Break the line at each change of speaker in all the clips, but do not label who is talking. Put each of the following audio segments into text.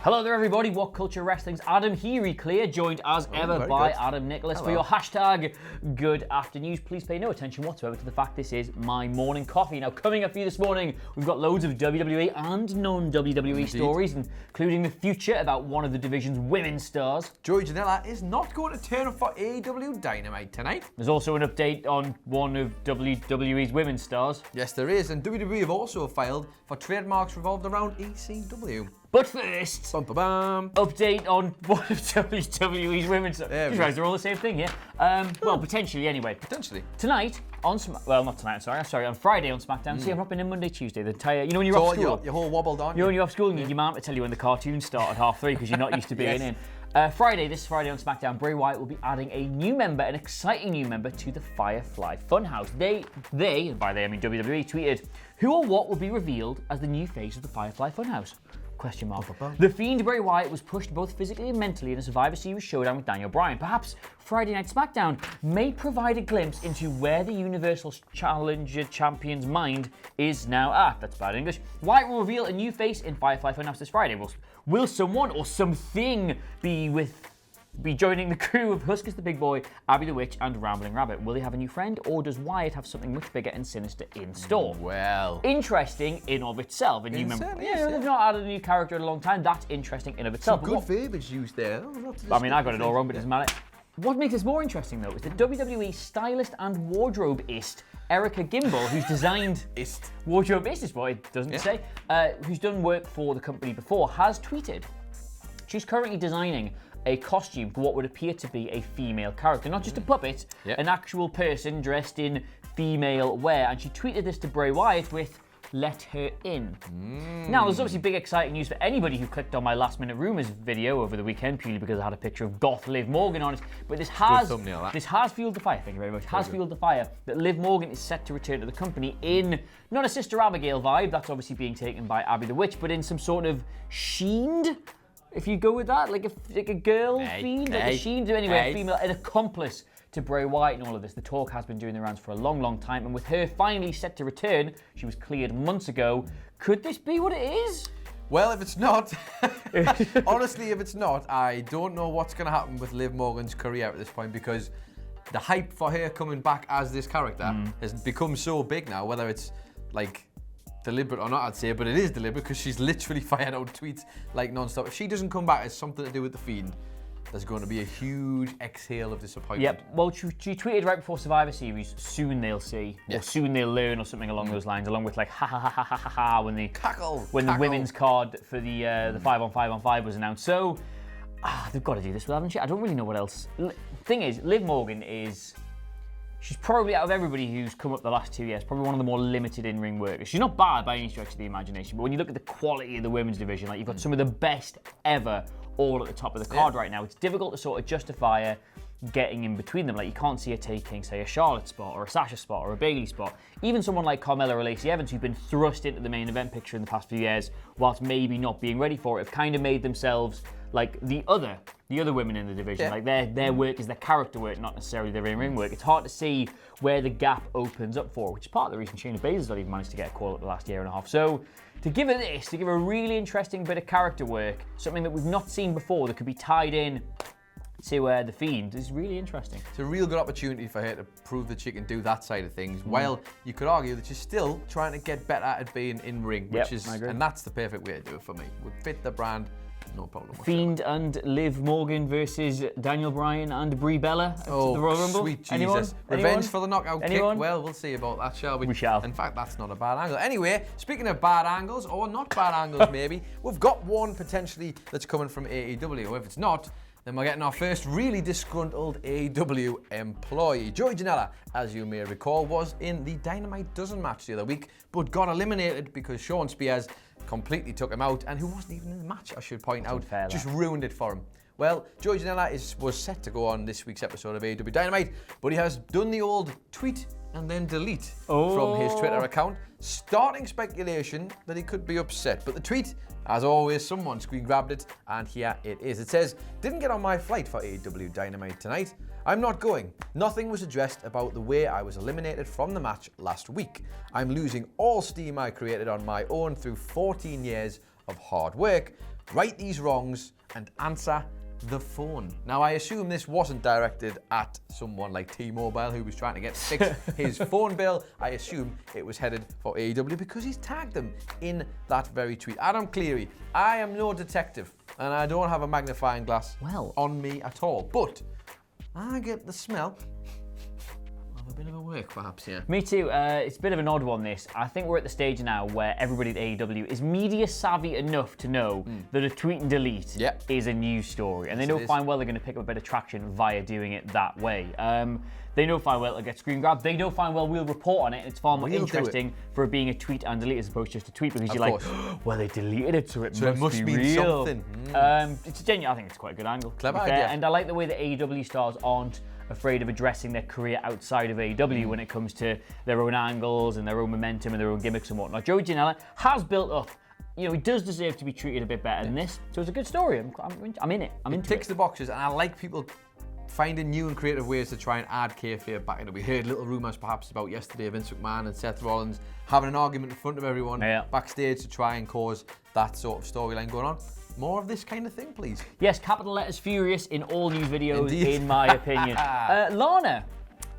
Hello there everybody, WhatCulture Wrestling's Adam Clear, joined as ever by Adam Nicholas for your hashtag Good Afternoon. Please pay no attention whatsoever to the fact this is my morning coffee. Now coming up for you this morning, we've got loads of WWE and non-WWE stories, including the future about one of the division's women's stars.
Jorge Nella is not going to turn up for AEW Dynamite tonight.
There's also an update on one of WWE's women's stars.
Yes there is, and WWE have also filed for trademarks revolved around ECW.
But first, update on one of WWE's women's stars. They're all the same thing, yeah? Well, potentially anyway.
Potentially.
Tonight, on not tonight, sorry, on Friday on SmackDown. See, I'm not been in Monday, Tuesday. The entire, you know when you're off school?
Your whole wobbled on.
You know when you're off school and your mum to tell you when the cartoons start at 3:30 because you're not used to being in. This Friday on SmackDown, Bray Wyatt will be adding a new member, an exciting new member, to the Firefly Funhouse. They, by they I mean WWE, tweeted, who or what will be revealed as the new face of the Firefly Funhouse? ? The Fiend Bray Wyatt was pushed both physically and mentally in a Survivor Series showdown with Daniel Bryan. Perhaps Friday Night SmackDown may provide a glimpse into where the Universal Challenger Champion's mind is now at. That's bad English. Wyatt will reveal a new face in Firefly Funhouse this Friday. Will someone or something be joining the crew of Huskus the Big Boy, Abby the Witch, and Rambling Rabbit? Will they have a new friend, or does Wyatt have something much bigger and sinister in store?
Well,
interesting in of itself. And you remember, they've not added a new character in a long time. That's interesting in of itself.
Some good verbiage used there.
I mean, I got it all wrong, but it doesn't matter. What makes this more interesting, though, is that WWE stylist and wardrobeist Erica Gimbel, who's designed wardrobeist, well, it doesn't say, who's done work for the company before, has tweeted she's currently designing a costume for what would appear to be a female character, not just a puppet, an actual person dressed in female wear. And she tweeted this to Bray Wyatt with, "Let her in." Now, there's obviously big exciting news for anybody who clicked on my Last Minute Rumours video over the weekend, purely because I had a picture of goth Liv Morgan on it. But this has fueled the fire, thank you very much, fueled the fire that Liv Morgan is set to return to the company in, not a Sister Abigail vibe, that's obviously being taken by Abby the Witch, but in some sort of sheened, if you go with that, like a girl fiend, like a sheen, anyway, a female, an accomplice to Bray Wyatt and all of this. The talk has been doing the rounds for a long, long time, and with her finally set to return, she was cleared months ago. Could this be what it is?
Well, if it's not, honestly, if it's not, I don't know what's going to happen with Liv Morgan's career at this point, because the hype for her coming back as this character has become so big now, whether it's like deliberate or not, I'd say, but it is deliberate because she's literally fired out tweets like non-stop. If she doesn't come back, it's something to do with the Fiend. There's going to be a huge exhale of disappointment. Yep.
Well, she tweeted right before Survivor Series, soon they'll see, or soon they'll learn, or something along those lines, along with like ha ha ha ha ha ha ha when the the women's card for the 5-on-5 was announced. So they've got to do this, haven't they? I don't really know what else. Thing is, Liv Morgan she's probably, out of everybody who's come up the last 2 years, probably one of the more limited in-ring workers. She's not bad by any stretch of the imagination, but when you look at the quality of the women's division, like you've got some of the best ever all at the top of the card right now. It's difficult to sort of justify her getting in between them. Like you can't see her taking, say, a Charlotte spot or a Sasha spot or a Bayley spot. Even someone like Carmella or Lacey Evans, who've been thrust into the main event picture in the past few years, whilst maybe not being ready for it, have kind of made themselves like the other women in the division. Like their work is their character work, not necessarily their in-ring work. It's hard to see where the gap opens up for, which is part of the reason Shayna Baszler's not even managed to get a call up the last year and a half. So to give her a really interesting bit of character work, something that we've not seen before that could be tied in to the Fiend, is really interesting.
It's a real good opportunity for her to prove that she can do that side of things, while you could argue that she's still trying to get better at being in-ring, and that's the perfect way to do it for me. Would fit the brand. No problem whatsoever.
Fiend and Liv Morgan versus Daniel Bryan and Brie Bella at the Royal Rumble.
Sweet Jesus. Revenge for the knockout kick. Well, we'll see about that, shall we?
We shall.
In fact, that's not a bad angle. Anyway, speaking of bad angles, or not bad angles maybe, we've got one potentially that's coming from AEW. If it's not, then we're getting our first really disgruntled AEW employee. Jorge Nella, as you may recall, was in the Dynamite Dozen match the other week, but got eliminated because Sean Spears completely took him out, and who wasn't even in the match, I should point out. Just ruined it for him. Well, Jorge Nella was set to go on this week's episode of AEW Dynamite, but he has done the old tweet and then delete from his Twitter account, starting speculation that he could be upset. But the tweet, as always, someone screen grabbed it, and here it is. It says, "Didn't get on my flight for AEW Dynamite tonight. I'm not going. Nothing was addressed about the way I was eliminated from the match last week. I'm losing all steam I created on my own through 14 years of hard work. right these wrongs and answer the phone. Now, I assume this wasn't directed at someone like T-Mobile who was trying to get fixed his phone bill. I assume it was headed for AEW because he's tagged them in that very tweet. Adam Cleary, I am no detective and I don't have a magnifying glass on me at all, but I get the smell of a bit of a work perhaps here.
Me too. It's a bit of an odd one, this. I think we're at the stage now where everybody at AEW is media savvy enough to know that a tweet and delete is a news story. And they know fine well they're going to pick up a bit of traction via doing it that way. They know fine well it'll get screen grabbed. They know fine well we'll report on it. It's far more interesting for it being a tweet and delete as opposed to just a tweet because you're like, well, they deleted it, so it must be
mean
real.
Something.
It's a genuine, I think it's quite a good angle.
Clever idea.
And I like the way that AEW stars aren't afraid of addressing their career outside of AEW when it comes to their own angles and their own momentum and their own gimmicks and whatnot. Jorge Nella has built up. You know, he does deserve to be treated a bit better than this. So it's a good story. I'm in it. It
ticks the boxes, and I like people finding new and creative ways to try and add kayfabe back in it. We heard little rumours perhaps about yesterday Vince McMahon and Seth Rollins having an argument in front of everyone backstage to try and cause that sort of storyline going on. More of this kind of thing, please.
Yes, capital letters furious in all news videos, in my opinion. Lana.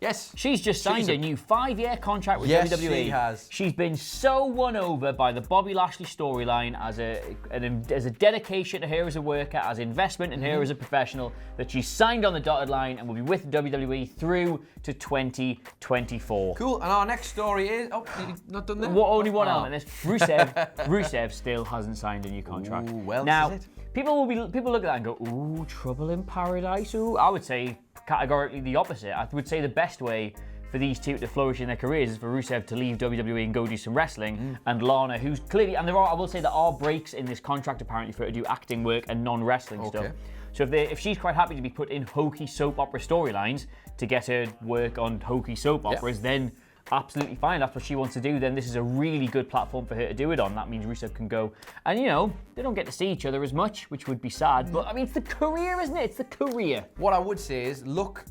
Yes.
She's just signed a new 5-year contract with WWE.
Yes, she has.
She's been so won over by the Bobby Lashley storyline as a dedication to her as a worker, as investment in her as a professional, that she's signed on the dotted line and will be with WWE through to 2024.
Cool. And our next story is... Oh, you've not done that?
Only one element of this. Rusev still hasn't signed a new contract.
Ooh, well,
now,
this is it.
people look at that and go, ooh, trouble in paradise. Ooh, I would say categorically the opposite. I would say the best way for these two to flourish in their careers is for Rusev to leave WWE and go do some wrestling, and Lana, who's clearly, and I will say there are breaks in this contract apparently for her to do acting work and non-wrestling stuff. So if she's quite happy to be put in hokey soap opera storylines to get her work on hokey soap operas, then absolutely fine. That's what she wants to do. Then this is a really good platform for her to do it on. That means Rusev can go. And, you know, they don't get to see each other as much, which would be sad. But, I mean, it's the career, isn't it? It's the career.
What I would say is,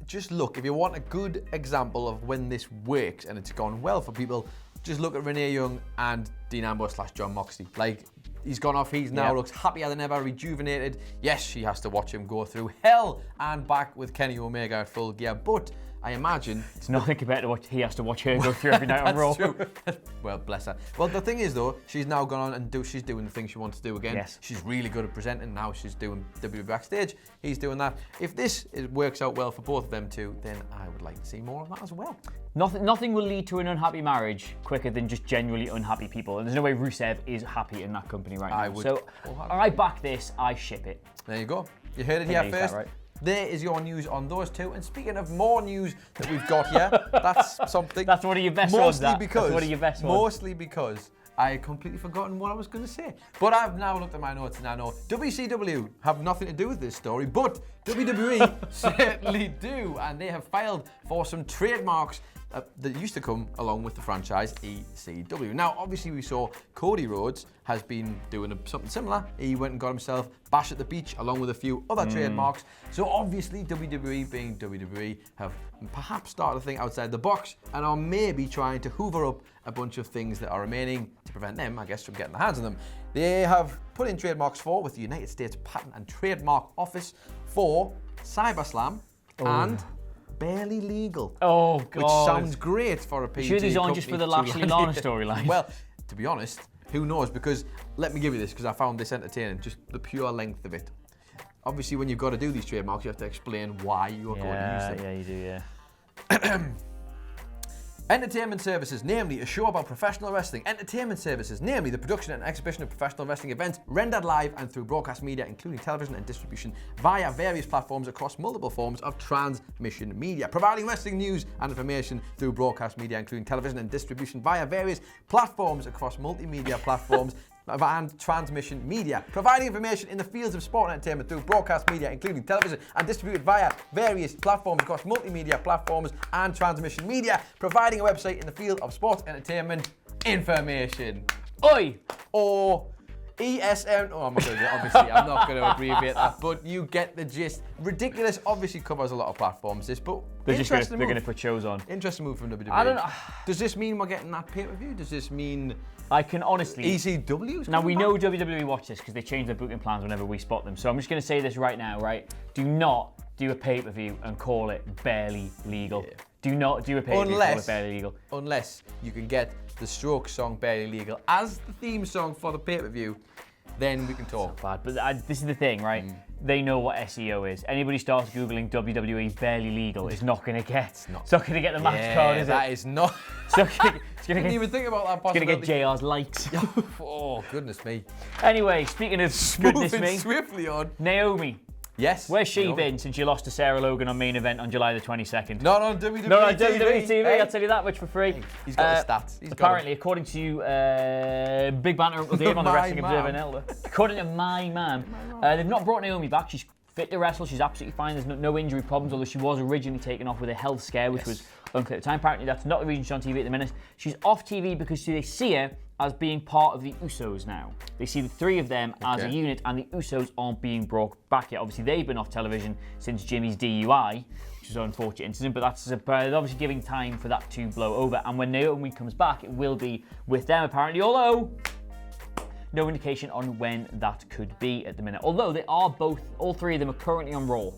just look. If you want a good example of when this works and it's gone well for people, just look at Renee Young and Dean Ambrose / Jon Moxley. Like, he's gone off. He's now looks happier than ever, rejuvenated. Yes, she has to watch him go through hell and back with Kenny Omega at full gear. But I imagine
it's nothing compared to what he has to watch her go through every night on Raw.
True. Well, bless her. Well, the thing is, though, she's now gone on and she's doing the thing she wants to do again.
Yes.
She's really good at presenting. Now she's doing WWE backstage. He's doing that. If this works out well for both of them too, then I would like to see more of that as well.
Nothing will lead to an unhappy marriage quicker than just genuinely unhappy people. And there's no way Rusev is happy in that company right now. So I back this. I ship it.
There you go. You heard it here first. Right. There is your news on those two. And speaking of more news that we've got here, that's something.
That's one of your best ones.
That's
one of your best ones.
Mostly because I had completely forgotten what I was going to say. But I've now looked at my notes and I know WCW have nothing to do with this story, but WWE certainly do. And they have filed for some trademarks that used to come along with the franchise ECW. Now, obviously, we saw Cody Rhodes has been doing something similar. He went and got himself Bash at the Beach along with a few other trademarks. So obviously, WWE being WWE have perhaps started to think outside the box and are maybe trying to hoover up a bunch of things that are remaining to prevent them, I guess, from getting their hands on them. They have put in trademarks with the United States Patent and Trademark Office for CyberSlam and Barely Legal.
Oh, God.
Which sounds great for a PG.
Sure these aren't just for the Lashley Lana storyline.
Well, to be honest, who knows? Because let me give you this, because I found this entertaining, just the pure length of it. Obviously, when you've got to do these trademarks, you have to explain why you are going to use them.
Yeah, you do, yeah.
Entertainment services, namely a show about professional wrestling. Entertainment services, namely the production and exhibition of professional wrestling events rendered live and through broadcast media, including television and distribution via various platforms across multiple forms of transmission media. Providing wrestling news and information through broadcast media, including television and distribution via various platforms across multimedia platforms and transmission media. Providing information in the fields of sport and entertainment through broadcast media, including television, and distributed via various platforms across multimedia platforms and transmission media. Providing a website in the field of sports entertainment information.
Oi!
Or ESM. Oh, I'm not going to. Obviously, I'm not going to abbreviate that, but you get the gist. Ridiculous. Obviously, covers a lot of platforms. This, but
they're going to put shows on.
Interesting move from WWE.
I don't know.
Does this mean we're getting that pay-per-view? Does this mean
I can honestly.
ECW?
Now we know WWE watch this because they change their booking plans whenever we spot them. So I'm just going to say this right now, right? Do not do a pay-per-view and call it barely legal. Yeah. Do not do a pay-per-view and call it barely legal. Unless
you can get the Strokes song Barely Legal as the theme song for the pay-per-view, then we can talk.
Bad. But this is the thing, right? They know what SEO is. Anybody starts Googling WWE Barely Legal is not going to get. It's not going to get the match card, is it?
That is not.
It's going to
even think about that possibility.
It's going to get JR's likes.
Oh, goodness me.
Anyway, speaking of goodness me.
Swiftly on.
Naomi.
Yes.
Where's she been since you lost to Sarah Logan on main event on July the 22nd?
Not on WWE
Not on WWE TV,
hey.
I'll tell you that much for free.
Hey, he's got the stats.
Apparently, according to Big Banter Uncle Dave on the Wrestling Observer Nelda, according to my man, they've not brought Naomi back. She's fit to wrestle. She's absolutely fine. There's no injury problems, although she was originally taken off with a health scare, which was unclear at the time. Apparently, that's not the reason she's on TV at the minute. She's off TV because they see her as being part of the Usos now. They see the three of them as a unit, and the Usos aren't being brought back yet. Obviously, they've been off television since Jimmy's DUI, which is an unfortunate incident, but that's obviously giving time for that to blow over. And when Naomi comes back, it will be with them, apparently, although no indication on when that could be at the minute. Although they are all three of them are currently on Raw.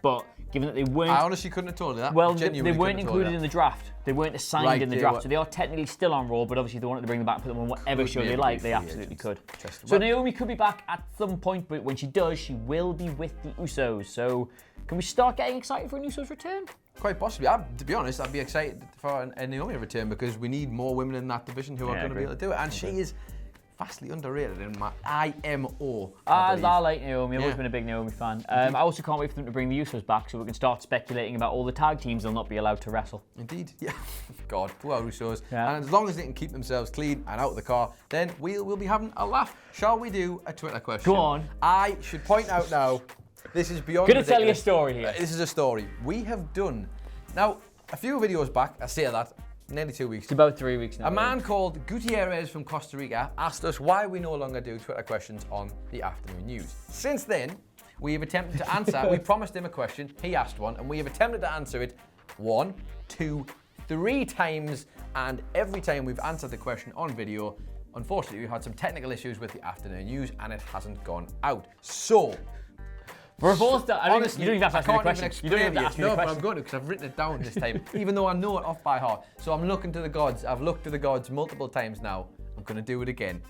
But given that they weren't...
I honestly couldn't have told you that.
Well, they weren't included in the draft. They weren't assigned in the draft. So they are technically still on Raw, but obviously if they wanted to bring them back, put them on whatever show they like, they absolutely could. So Naomi could be back at some point, but when she does, she will be with the Usos. So can we start getting excited for an Usos return?
Quite possibly. To be honest, I'd be excited for a Naomi return because we need more women in that division who are going to be able to do it. And she is vastly underrated in my IMO.
I like Naomi. I've always been a big Naomi fan. I also can't wait for them to bring the Usos back so we can start speculating about all the tag teams they'll not be allowed to wrestle.
Indeed. Yeah. God, poor Usos. Yeah. And as long as they can keep themselves clean and out of the car, then we'll be having a laugh. Shall we do a Twitter question?
Go on.
I should point out now, this is beyond
Gonna tell you a story here.
This is a story. We have done, now, a few videos back, I say that, nearly 2 weeks.
It's about 3 weeks now.
A man called Gutierrez from Costa Rica asked us why we no longer do Twitter questions on the afternoon news. Since then, we have attempted to answer. We promised him a question, he asked one, and we have attempted to answer it 1, 2, 3 times, and every time we've answered the question on video, unfortunately, we had some technical issues with the afternoon news, and it hasn't gone out. So,
honestly, you don't even have to ask me the question.
You don't even have to ask me the question. No, but I'm going to because I've written it down this time, even though I know it off by heart. So I'm looking to the gods. I've looked to the gods multiple times now. I'm going to do it again.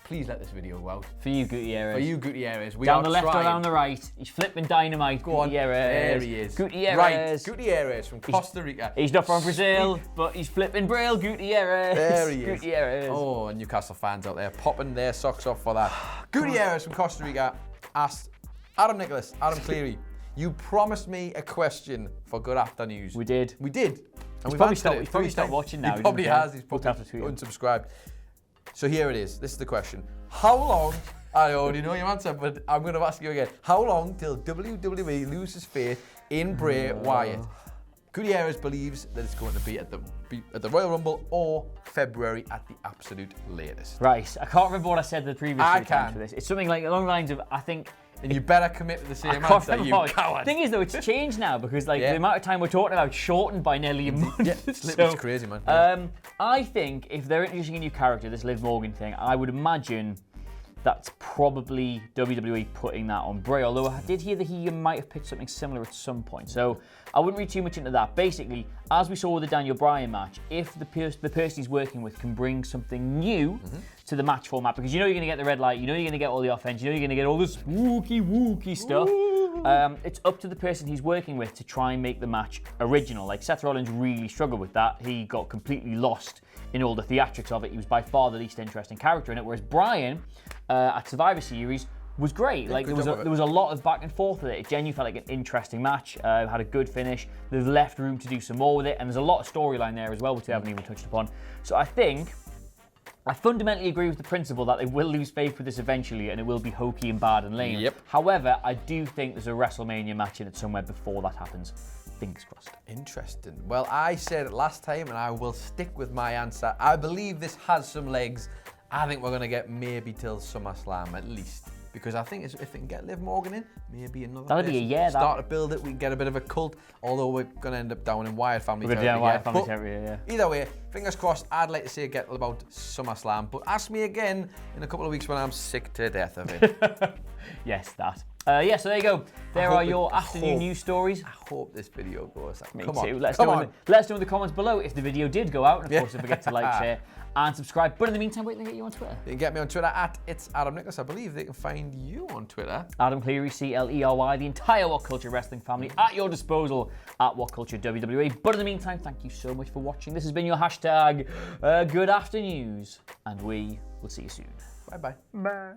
Please let this video go out.
For you, Gutierrez.
For you, Gutierrez. We
down the left or down the right. He's flipping Dynamite.
Go on. There he is.
Gutierrez.
Right. Gutierrez from Costa Rica.
He's not from Brazil, but he's flipping Braille. Gutierrez.
There he is.
Gutierrez.
Oh, Newcastle fans out there popping their socks off for that. Gutierrez from Costa Rica asked Adam Cleary, you promised me a question for Good After News.
We did.
We did.
And he's probably stopped watching now.
He probably has. He's probably unsubscribed. So here it is. This is the question. How long, I already know your answer, but I'm going to ask you again. How long till WWE loses faith in Bray Wyatt? Gutierrez believes that it's going to be at the Royal Rumble or February at the absolute latest.
Right. I can't remember what I said the previous time for this. It's something like along the lines of, I think...
And you better commit to the same answer, you coward.
The thing is, though, it's changed now because the amount of time we're talking about shortened by nearly a month.
Yeah, it's crazy, man.
I think if they're introducing a new character, this Liv Morgan thing, I would imagine that's probably WWE putting that on Bray, although I did hear that he might have picked something similar at some point. So I wouldn't read too much into that. Basically, as we saw with the Daniel Bryan match, if the person he's working with can bring something new to the match format, because you know you're going to get the red light, you know you're going to get all the offense, you know you're going to get all the spooky wooky stuff, it's up to the person he's working with to try and make the match original. Like Seth Rollins really struggled with that. He got completely lost in all the theatrics of it. He was by far the least interesting character in it, whereas Bryan at Survivor Series was great.
Yeah,
like there was a lot of back and forth with it. It genuinely felt like an interesting match. Had a good finish. They've left room to do some more with it, and there's a lot of storyline there as well, which we haven't even touched upon. So I fundamentally agree with the principle that they will lose faith with this eventually, and it will be hokey and bad and lame.
Yep.
However, I do think there's a WrestleMania match in it somewhere before that happens. Fingers crossed.
Interesting. Well, I said it last time, and I will stick with my answer. I believe this has some legs. I think we're going to get maybe till SummerSlam at least. Because I think if they can get Liv Morgan in, maybe another
That'll be a year,
start to build it, we can get a bit of a cult, although we're going to end up down in Wyatt family territory.
Wyatt family territory, yeah.
Either way, fingers crossed, I'd like to see it get about SummerSlam, but ask me again in a couple of weeks when I'm sick to death of it.
Yes, that. So there you go. There are your afternoon news stories.
I hope this video goes out.
Me too. Let us know in the comments below if the video did go out. And of course, don't forget to like, share, and subscribe. But in the meantime, wait till I get you on Twitter.
You can get me on Twitter at It's Adam Nicholas. I believe they can find you on Twitter.
Adam Cleary, CLERY, the entire WhatCulture Wrestling family at your disposal at WhatCulture WWE. But in the meantime, thank you so much for watching. This has been your hashtag Good Afternoons, and we will see you soon.
Bye-bye.
Bye.